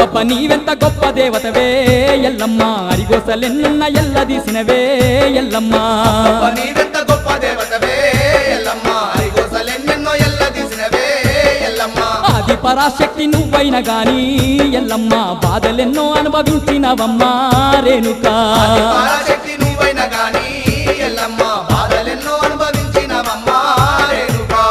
అబ్బబ్బ నీవెంత గొప్ప దేవతవే ఎల్లమ్మ అరిగోసలెన్నున్న ఎల్లదీసినవే ఎల్లమ్మ నీవెంత గొప్ప దేవతవే ఎల్లమ్మ అరిగోసలెన్నెన్నో ఎల్లదీసినవే ఎల్లమ్మ ఆది పరాశక్తి నువ్వైన గాని ఎల్లమ్మ బాధలెన్నో అనుభవించినవమ్మా రేణుకా పరాశక్తి నువ్వైన గాని ఎల్లమ్మ బాధలెన్నో అనుభవించినవమ్మా రేణుకా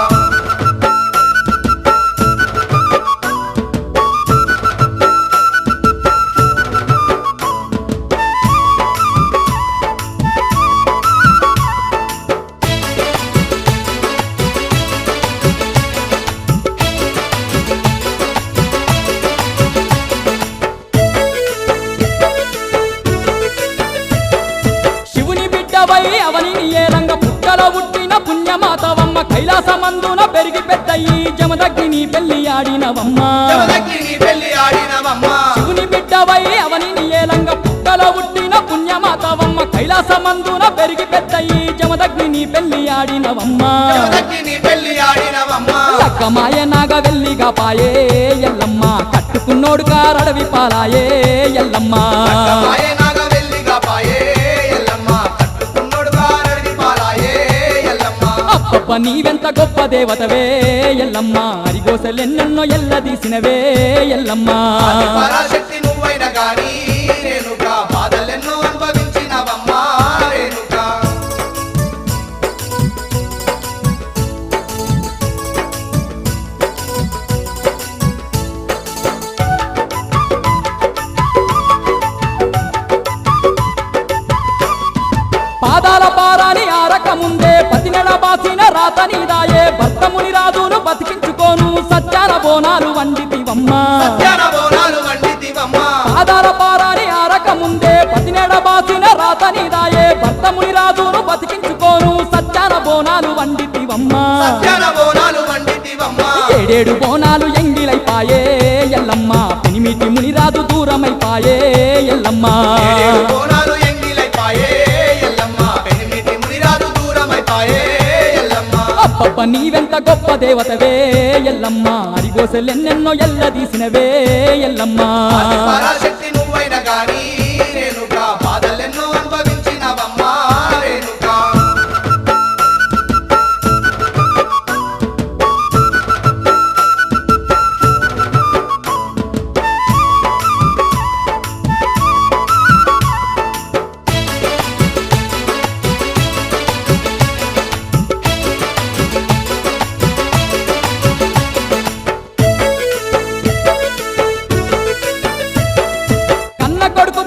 అవని ఏలంగ పుట్టలో పుట్టిన పుణ్యమాతవమ్మ కైలాసమందున పెరిగి పెద్దయి జమదగ్ని పెళ్లి ఆడినవమ్మ శివుని బిడ్డవై అవని ఏలంగ పుట్టలో పుట్టిన పుణ్యమాతవమ్మ కైలాసమందున పెరిగి పెద్దయి జమదగ్ని పెళ్లి ఆడినవమ్మ లక్కమాయ నాగ వెల్లిగా పాయే ఎల్లమ్మ కట్టుకున్నోడు కారడవి పాలాయే ఎల్లమ్మ అబ్బబ్బ నీవెంత గొప్ప దేవతవే ఎల్లమ్మ అరిగోసలెన్నెన్నో ఎల్లదీసినవే ఎల్లమ్మ పరాశక్తి నువ్వైన గాని రేణుకా బాధలెన్నో అనుభవించినవమ్మా రేణుకా పాదాల పారాని ఆరక ముందే పతినెల బాసిన రాతనిదాయే భర్తముని రాజును బతికించుకోను సత్యాన బోనాలు వండితివమ్మ పాదాల పారాని ఆరక ముందే పతినెల బాసిన రాతనిదాయే భర్తముని రాజును బతికించుకోను సత్యాన బోనాలు వండితివమ్మ ఏడేడు బోనాలు ఎంగిలైపాయే ఎల్లమ్మ పెనిమిటి మునిరాజు దూరమైపాయే ఎల్లమ్మ అబ్బబ్బ నీవెంత గొప్ప దేవతవే ఎల్లమ్మ అరిగోసలెన్నెన్నో ఎల్లదీసినవే ఎల్లమ్మ పరాశక్తి నువ్వైన గాని రేణుకా బాధలెన్నో అనుభవించినవమ్మా రేణుకా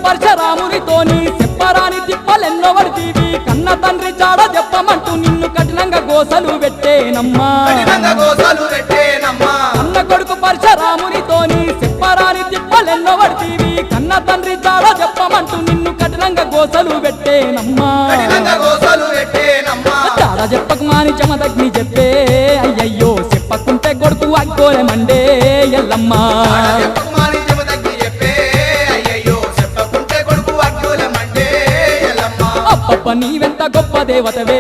పరశురామునితోని చెప్పరాని తిప్పలెన్నో వడితీవి కన్న తండ్రి చాడ చెప్పమంటూ నిన్ను కఠినంగా గోసలు పెట్టేనమ్మా అన్న కొడుకు పరశురామునితోని చెప్పరాని తిప్పలెన్నో వడితీవి కన్న తండ్రి చాడ చెప్పమంటూ నిన్ను కఠినంగా గోసలు పెట్టేనమ్మా చాడ చెప్పకు మాని జమదగ్ని చెప్పే అయ్యయ్యో చెప్పకుంటే కొడుకు అగ్గోలమండే ఎల్లమ్మ అబ్బబ్బ నీవెంత గొప్ప దేవతవే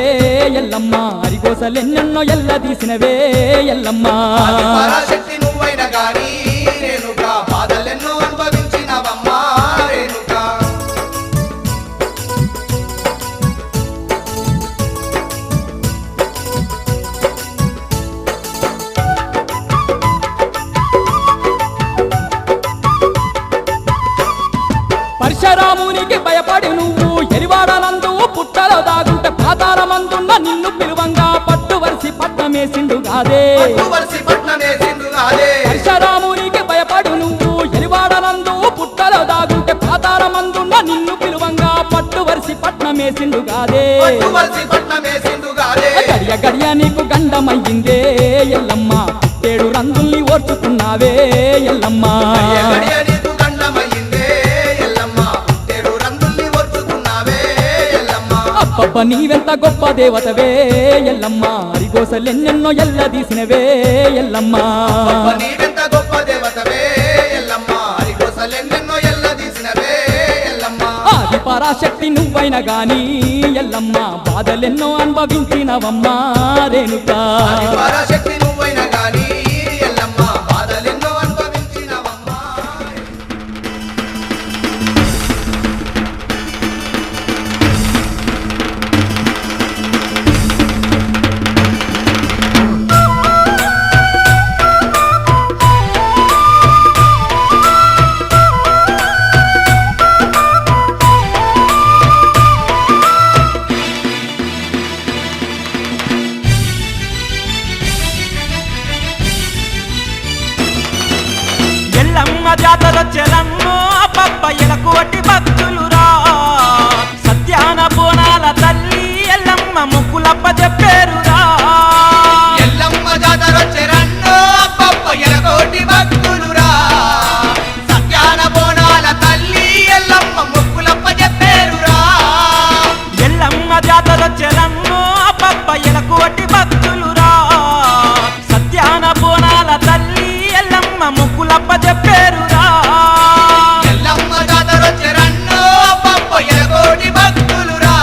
ఎల్లమ్మ అరిగోసలెన్నెన్నో ఎల్లదీసినవే ఎల్లమ్మ పరాశక్తి నువ్వైన గాని రేణుకా బాధలెన్నో అనుభవించినవమ్మా రేణుకా పరశురామునికి భయపడి నువ్వు ఎరివాడనందు పుట్టలో దాగుంటే పాతాళమందున్న నిన్ను పిలువంగా పట్టు వరిసి పట్నమేసిండు కాదే పరశురామునికి భయపడి నువ్వు ఎరివాడనందు పుట్టలో దాగుంటే పాతాళమందున్న నిన్ను పిలువంగా పట్టు వరిసి పట్నమేసిండు కాదే గడియ గడియ నీకు గండమయ్యిందే ఎల్లమ్మ పుట్టేడు రంగుల్ని ఓర్చుకున్నావే ఎల్లమ్మ అబ్బబ్బ నీవెంత గొప్ప దేవతవే ఎల్లమ్మ అరిగోసలెన్నెన్నో ఎల్లదీసినవే ఎల్లమ్మ నీవెంత గొప్ప దేవతవే ఎల్లమ్మ అరిగోసలెన్నెన్నో ఎల్లదీసినవే ఎల్లమ్మ ఆది పరాశక్తి నువ్వైన గాని ఎల్లమ్మ బాధలెన్నో అనుభవించినవమ్మా రేణుకా పరాశక్తి నువ్వైన గాని ఎల్లమ్మ బాధలెన్నో అనుభవించినవమ్మా జాతరొచ్చెరన్నో అబ్బబ్బయ్యల కోటి భక్తులురా సత్యాన బోనాల తల్లి ఎల్లమ్మ మొక్కులప్ప చెప్పేరురా ఎల్లమ్మ జాతరొచ్చే రన్నో అబ్బబ్బ ఎలగోటి భక్తులురా సత్యాన బోనాల తల్లి ఎల్లమ్మ మొక్కులప్ప చెప్పేరురా ఎల్లమ్మ జాతరొచ్చెరన్నో అబ్బబ్బయ్యల కోటి భక్తులురా సత్యాన బోనాల తల్లి ఎల్లమ్మ మొక్కులప్ప చెప్పేరురా ఎల్లమ్మ జాతరొచ్చే రన్నో అబ్బబ్బ ఎలగోటి భక్తులురా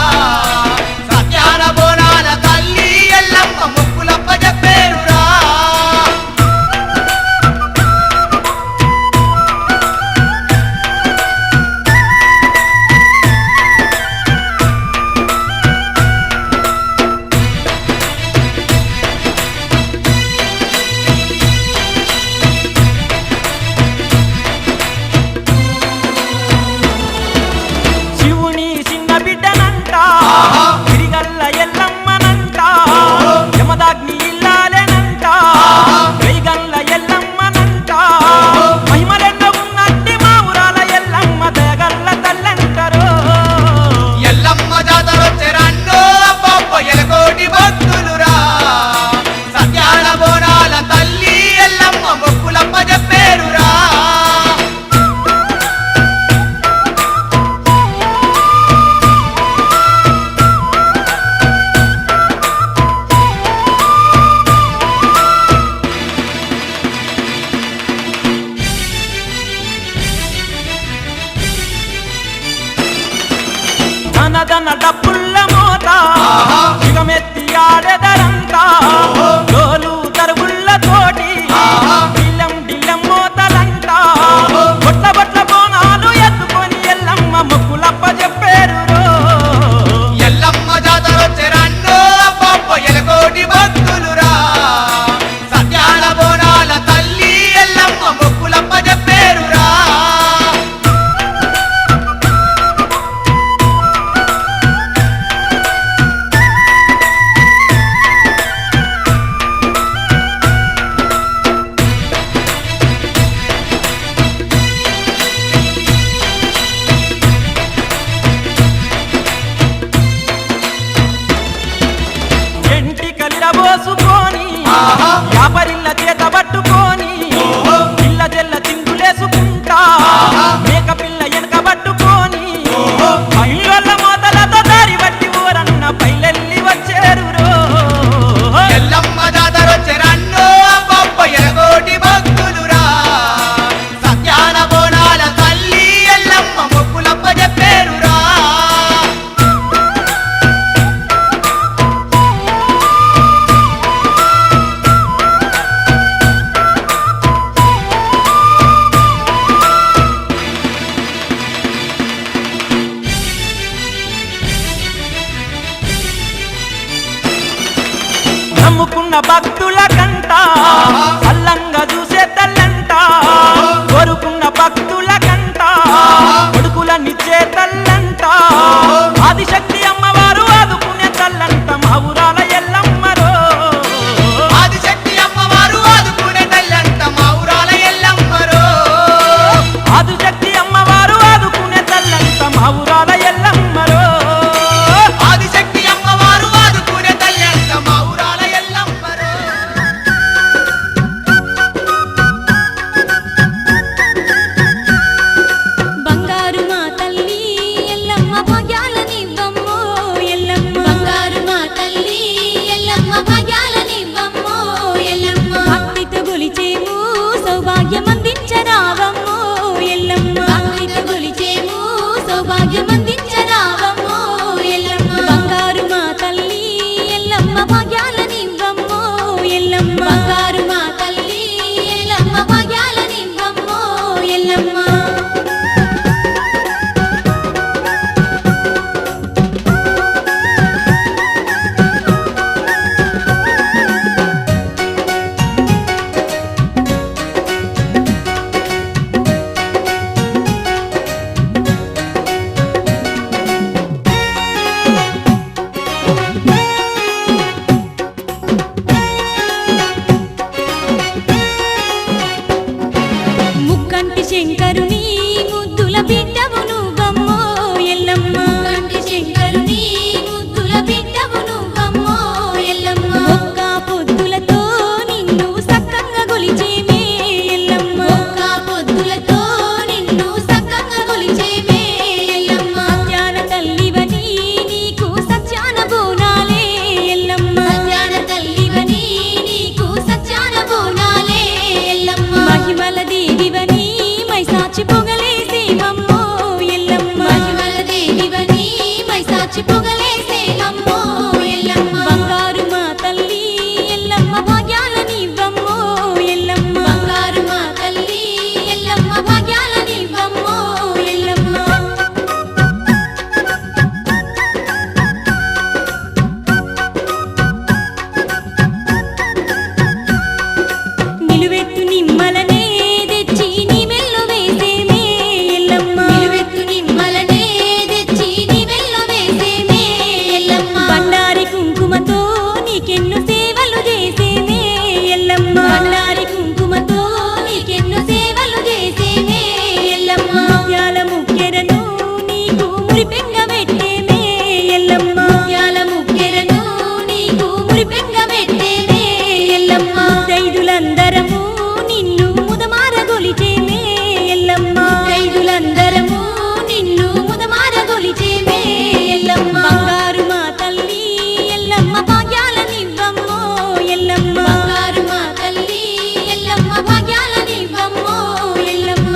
సత్యాన బోనాల తల్లి ఎల్లమ్మ మొక్కులప్ప చెప్పేరురా శివుని చిన్న బిడ్డనంట తిరిగల్ల ఎల్లమ్మనంట యమదాగ్ని ఇల్లాలేనంట వెయ్యగల్ల ఎల్లమ్మనంట మహిమలెన్న ఉన్నట్టి మా ఊరాల ఎల్లమ్మ దయగల్ల తల్లంటారు ఎల్లమ్మ జాతరొచ్చే రన్నో అబ్బబ్బ ఎలగోటి భక్తులురా సత్యాన బోనాల తల్లి ఎల్లమ్మ మొక్కులప్ప చెప్పేరురా ధనధన డప్పుల్ల మోత యుగమెత్తి ఆడెదరంట డోలు తరుగుళ్ళ తోటి డిల్లం డిల్లం మోతలంట బొట్ల బొట్ల బోనాలు ఎత్తుకొని ఎల్లమ్మ మొక్కులప్ప చెప్పేరు ఎల్లమ్మ జాతరొచ్చే రన్నో అబ్బబ్బ ఎలగోటి భక్తులురా సత్యాన బోనాల తల్లి ఎల్లమ్మ మొక్కులప్ప చెప్పేరురా ఎంటికలిరబోసుకొని యాపరిల్ల చేత పట్టుకొని పిల్ల జల్ల చిందులేసుకుంటా మేక పిల్ల వెనక పట్టుకొని పైళ్ళ మొదలతో దారి బట్టి ఊరన్న పైలెల్లి వచ్చేరు ఎల్లమ్మ జాతరొచ్చే రన్నో అబ్బబ్బ ఎలగోటి భక్తులురా సత్యాన బోనాల తల్లి ఎల్లమ్మ మొక్కులప్ప చెప్పేరురా నమ్ముకున్న భక్తుల కంట కల్లంగా చూసే తల్లంట కోరుకున్న భక్తుల కంట కొడుకులనిచ్చే తల్లంట ఆదిశక్తి అమ్మవారు ఆదుకునే తల్లంట మా ఊరాల ఎల్లమ్మరో ఆదిశక్తి అమ్మవారు ఆదుకునే తల్లంట మా ఊరాల ఎల్లమ్మరో ఆదిశక్తి అమ్మవారు ఆదుకునే తల్లంట మా ఊరాల ఎల్లమ్మరో ఆదిశక్తి అమ్మవారు ఆదుకునే తల్లంట మా ఊరాల ఎల్లమ్మరో ముక్కంటి శంకరుని ముద్దుల బిడ్డవు నువ్వమ్మో ఎల్లమ్మ ముక్కంటి శంకరుని ముద్దుల బిడ్డవు నువ్వమ్మో ఎల్లమ్మ ఒక్క పొద్దులతో నిన్ను సక్కంగా గొలిచేమే ఎల్లమ్మ ఒక్క పొద్దులతో నిన్ను సక్కంగా గొలిచేమే ఎల్లమ్మ సత్యాన తల్లివని నీకు సత్యాన బోనాలే ఎల్లమ్మ సత్యాన తల్లివని నీకు సత్యాన బోనాలే ఎల్లమ్మ మహిమల దేవివని మైసాచి పొగలేసేమమ్మో ఎల్లమ్మ మహిమల దేవివని మైసాచి పొగలేసేమమ్మో ఎల్లమ్మ బంగారు మా తల్లి ఎల్లమ్మ భాగ్యాలనివ్వమ్మో ఎల్లమ్మ బంగారు మా తల్లి ఎల్లమ్మ భాగ్యాలనివ్వమ్మో ఎల్లమ్మ నిలువెత్తు నిమ్మలనే తెచ్చి నీ మెల్లో వేసేమే ఎల్లమ్మ నిలువెత్తు నిమ్మలనే తెచ్చి నీ మెల్లో వేసేమే ఎల్లమ్మ బండారి కుంకుమతో నీకెన్నో సేవలు చేసేమే ఎల్లమ్మ బండారి కుంకుమతో నీకెన్నో సేవలు చేసేమే ఎల్లమ్మ ముత్యాల ముక్కెరను నీకు మురిపెంగ పెట్టేమే ఎల్లమ్మ ముత్యాల ముక్కెరను నీకు మురిపెంగ పెట్టేమే ఎల్లమ్మ దైదులందరము నిన్ను ముదమార గొలిచేమే ఎల్లమ్మ దైదులందరము నిన్ను ముదమార గొలిచేమే ఎల్లమ్మ బంగారు మా తల్లి ఎల్లమ్మ భాగ్యాలనివ్వమ్మో ఎల్లమ్మ బంగారు మా తల్లి ఎల్లమ్మ భాగ్యాలనివ్వమ్మో ఎల్లమ్మ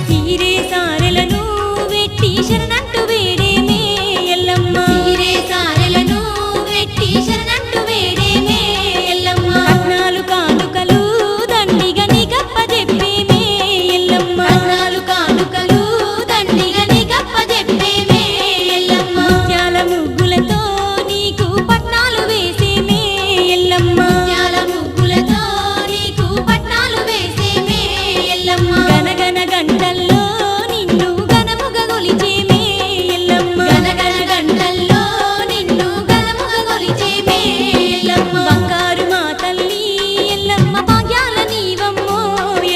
సీరే సారెలను వెట్టి శరణంటూ వేడేమే ఎల్లమ్మ సీరే సారెలను వెట్టి శరణంటూ వేడేమే ఎల్లమ్మ కట్నాలు కానుకలు దండిగా నీకప్ప చెప్పేమే ఎల్లమ్మ కట్నాలు కానుకలు దండిగా నీకప్ప చెప్పేమే ఎల్లమ్మ ముత్యాల ముగ్గులతో నీకు పట్నాలు వేసేమే ఎల్లమ్మ ముత్యాల ముగ్గులతో నీకు పట్నాలు వేసేమే ఎల్లమ్మ గనగన గంటల్లో నిన్ను గనముగ గొలిచేమే ఎల్లమ్మ గనగన గంటల్లో నిన్ను గనముగ గొలిచేమే ఎల్లమ్మ బంగారు మా తల్లి ఎల్లమ్మ భాగ్యాలనివ్వమ్మో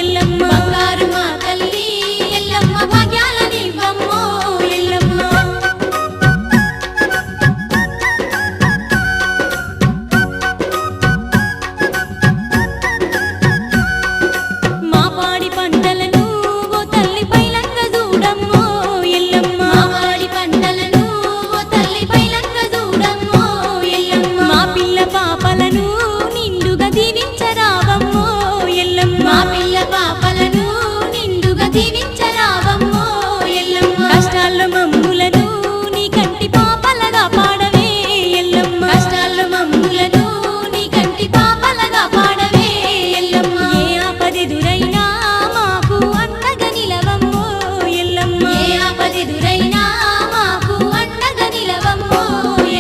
ఎల్లమ్మ బంగారు మా తల్లి ఎల్లమ్మ భాగ్యాలనివ్వమ్మో ఎల్లమ్మ మా పాడి పంటలను ఓ తల్లి పైలంగ చూడమ్మో ఎల్లమ్మ మా పాడి పంటలను ఓ తల్లి పైలంగ చూడమ్మో ఎల్లమ్మ మా పిల్ల పాపలను నిండుగా దీవించరావమ్మో ఎల్లమ్మ మా పిల్ల పాపలను నిండుగా దీవించరావమ్మో ఎల్లమ్మ కష్టాల్లో మమ్ములను నీ కంటి పాపలగా పాడవే ఎల్లమ్మ కష్టాల్లో మమ్ములను నీ కంటి పాపలగా పాడవే ఎల్లమ్మ ఏ ఆపదెదురైనా మాకు అండగా నిలవమ్మో ఎల్లమ్మ ఏ ఆపదెదురైనా మాకు అండగా నిలవమ్మో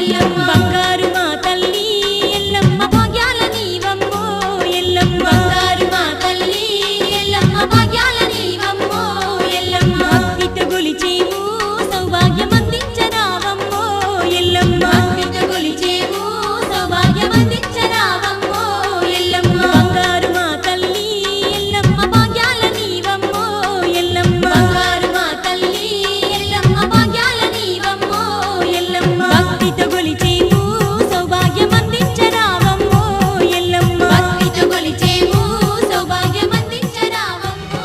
ఎల్లమ్మ బంగారు మా తల్లి ఎల్లమ్మ భాగ్యాలనివ్వమ్మో ఎల్లమ్మ బంగారు మా తల్లి ఎల్లమ్మ భాగ్యాలనివ్వమ్మో ఎల్లమ్మ భక్తితో గొలిచేము సౌభాగ్యమందించరావమ్మో ఎల్లమ్మ భక్తితో గొలిచేము సౌభాగ్యమందించరావమ్మో ఎల్లమ్మ బంగారు మా తల్లి ఎల్లమ్మ భాగ్యాలనివ్వమ్మో ఎల్లమ్మ బంగారు మా తల్లి ఎల్లమ్మ భాగ్యాలనివ్వమ్మో ఎల్లమ్మ భక్తితో గొలిచేము సౌభాగ్యమందించరావమ్మో ఎల్లమ్మ భక్తితో గొలిచేము సౌభాగ్యమందించరావమ్మో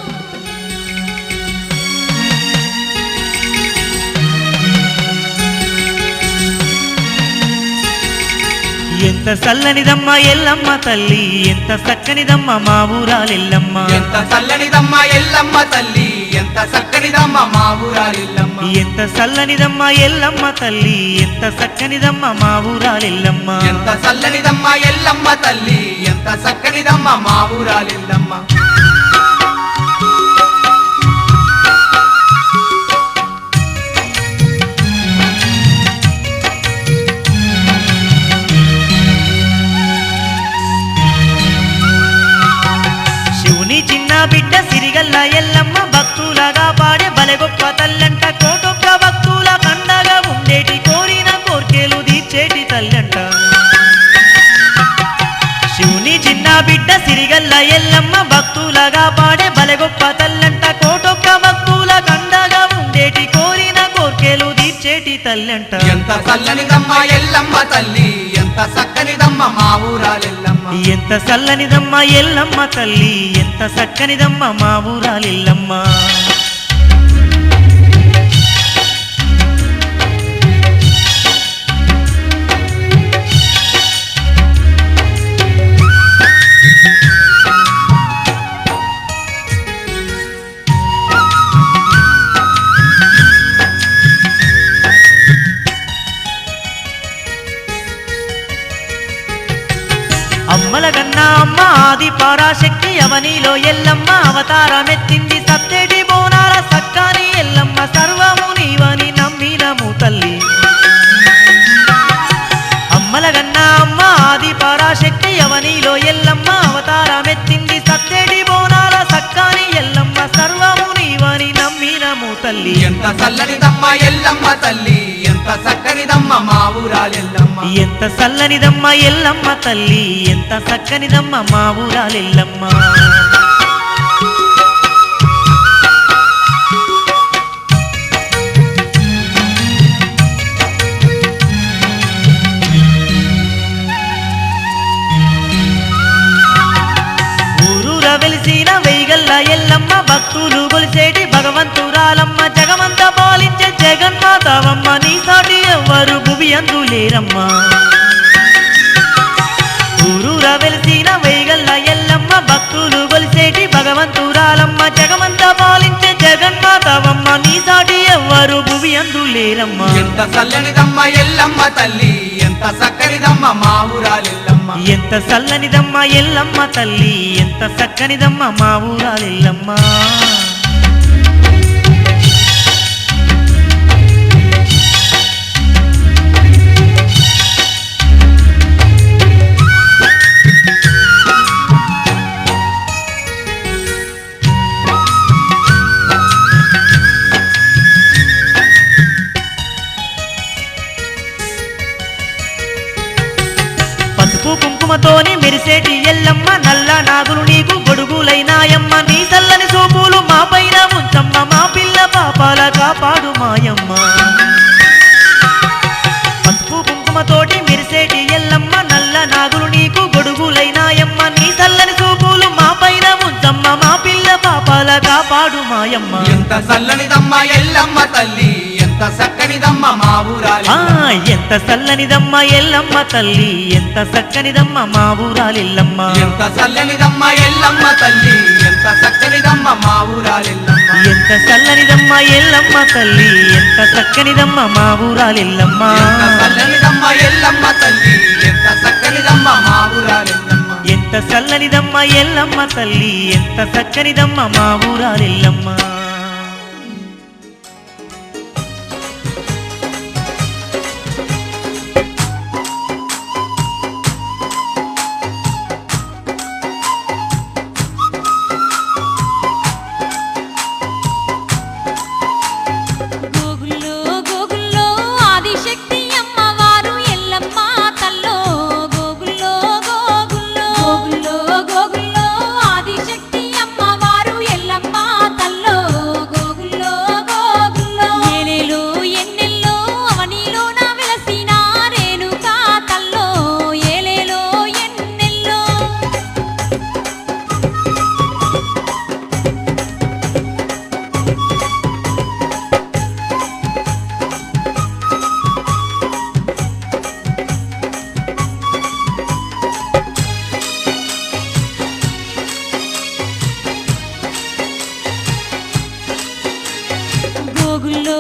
ఎంత చల్లనిదమ్మ ఎల్లమ్మ తల్లి ఎంత చక్కనిదమ్మ మా ఊరాలెల్లమ్మ ఎంత చల్లనిదమ్మ ఎల్లమ్మ తల్లి ఎంత చక్కనిదమ్మ మా ఊరాలిల్లమ్మ ఎంత చల్లనిదమ్మ ఎల్లమ్మ తల్లి ఎంత చక్కనిదమ్మ మా ఊరాలెల్లమ్మ ఎంత చల్లనిదమ్మ ఎల్లమ్మ తల్లి ఎంత చక్కనిదమ్మ మా ఊరాలిల్లమ్మ చల్లగా పాడే బలె గొప్ప తల్లంట కోటొక్క భక్తుల కండగా ఉండేటి కోరిన కోర్కెలు తీర్చేటి తల్లంట ఎంత చల్లనిదమ్మ ఎల్లమ్మ తల్లి ఎంత చక్కనిదమ్మ మా ఊరాలెల్లమ్మ ఎంత చల్లనిదమ్మ ఎల్లమ్మ తల్లి ఎంత చక్కనిదమ్మ మా ఊరాలెల్లమ్మ అమ్మల కన్నా అమ్మ ఆది పరాశక్తి అవనిలో ఎల్లమ్మ అవతారమెత్తింది సత్తెడి బోనాల సక్కాని ఎల్లమ్మ సర్వము నీవని నమ్మినము తల్లి అమ్మల కన్నా అమ్మ ఆది పరాశక్తి అవనిలో ఎల్లమ్మ అవతారమెత్తింది సత్తెడి బోనాల సక్కాని ఎల్లమ్మ సర్వము నీవని నమ్మినము తల్లి ఎంత చల్లనిదమ్మ ఎల్లమ్మ తల్లి ఎంత చక్కనిదమ్మ మా ఊరాలెల్లమ్మ ఎంత చల్లనిదమ్మ ఎల్లమ్మ తల్లి ఎంత చక్కనిదమ్మ మా ఊరాలెల్లమ్మ ఊరూర వెలిసిన వెయ్యగల్ల ఎల్లమ్మ భక్తులు కొలిసేటి భగవంతురాలమ్మ జగమంత పాలించే జగన్మాతవమ్మ నీ సాటి ఎవ్వరు భువి అందులేరమ్మా ఊరూర వెలిసిన వెయ్యగల్ల ఎల్లమ్మ భక్తులు కొలిసేటి భగవంతురాలమ్మ జగమంత పాలించే జగన్మాతవమ్మ నీ సాటి ఎవ్వరు భువి అందులేరమ్మా ఎంత చల్లనిదమ్మ ఎల్లమ్మ తల్లి ఎంత చక్కనిదమ్మ మా ఊరాలెల్లమ్మ ఎంత చల్లనిదమ్మ ఎల్లమ్మ తల్లి ఎంత చక్కనిదమ్మ మా ఊరాలెల్లమ్మ పసుపు కుంకుమతోని మెరిసేటి ఎల్లమ్మ నల్ల నాగులు నీకు గొడుగులైనాయమ్మ నీ చల్లని చూపులు మా పైన ఉంచమ్మ మా పిల్ల పాపాల కాపాడు మాయమ్మ పసుపు కుంకుమతోటి మెరిసేటి ఎల్లమ్మ నల్ల నాగులు నీకు గొడుగులైనాయమ్మ నీ చల్లని చూపులు మా పైన ఉంచమ్మ మా పిల్ల పాపాల కాపాడు మాయమ్మ ఎంత చల్లనిదమ్మ ఎల్లమ్మ తల్లి ఎంత చక్కనిదమ్మ మా ఊరాలెల్లమ్మ ఎంత చల్లనిదమ్మ ఎల్లమ్మ తల్లి ఎంత చక్కనిదమ్మ మా ఊరాలెల్లమ్మ ఎంత చల్లనిదమ్మ ఎల్లమ్మ తల్లి ఎంత చక్కనిదమ్మ మా ఊరాలెల్లమ్మ ఎంత చల్లనిదమ్మ ఎల్లమ్మ తల్లి ఎంత చక్కనిదమ్మ మా ఊరాలెల్లమ్మ ఎంత చల్లనిదమ్మ ఎల్లమ్మ తల్లి ఎంత చక్కనిదమ్మ మా ఊరాలెల్లమ్మ ఎంత చల్లనిదమ్మ ఎల్లమ్మ తల్లి ఎంత చక్కనిదమ్మ మా ఊరాలెల్లమ్మ గోగుల్లో గోగుల్లో ఆదిశక్తి అమ్మవారు ఎల్లమ్మ తల్లో గోగుల్లో గోగుల్లో గోగుల్లో గోగుల్లో ఆదిశక్తి అమ్మవారు ఎల్లమ్మ తల్లో గోగుల్లో గోగుల్లో ఏలేలో ఎన్నెల్లో అవనిలో నా వెలసిన రేణుకా తల్లో ఏలేలో ఎన్నెల్లో గోగుల్లో